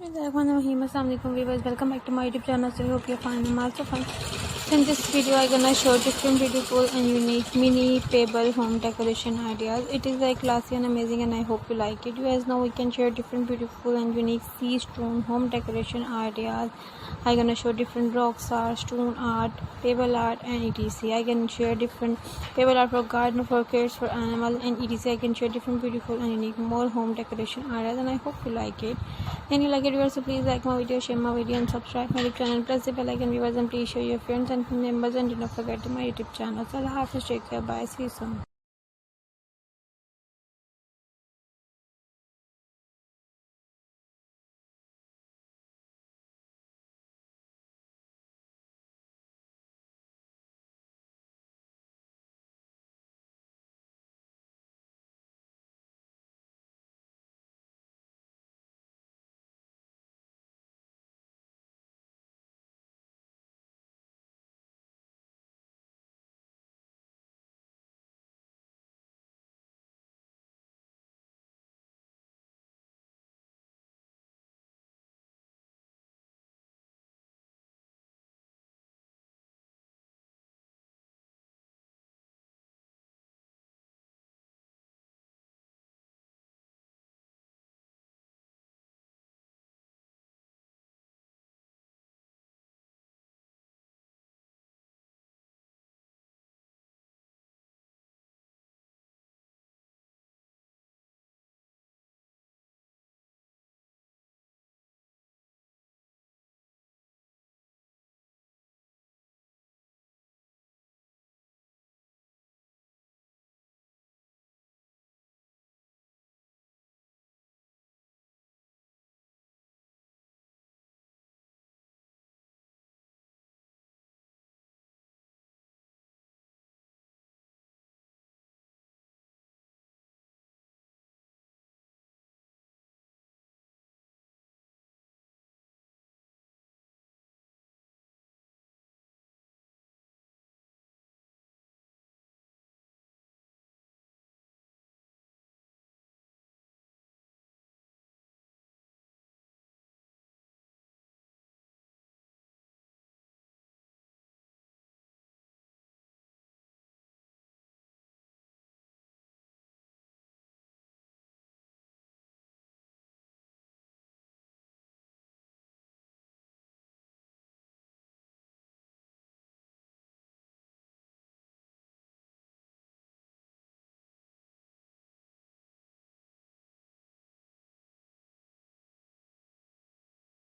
Assalamualaikum viewers, welcome back to my YouTube channel. So I hope you're fine. I'm also fine. So in this video I'm gonna show different beautiful and unique mini pebble home decoration ideas. It is like classy and amazing and I hope you like it. You guys know we can share different beautiful and unique sea stone home decoration ideas. I'm gonna show different rocks art, stone art, pebble art and etc. I can share different pebble art for garden, for kids, for animal and etc. I can share different beautiful and unique more home decoration ideas and I hope you like it. And you like it viewers, so please like my video, share my video and subscribe my YouTube channel. Press the bell icon viewers and please share your friends and members and do not forget to my YouTube channel. So Allah Hafiz, take care, bye, see you soon.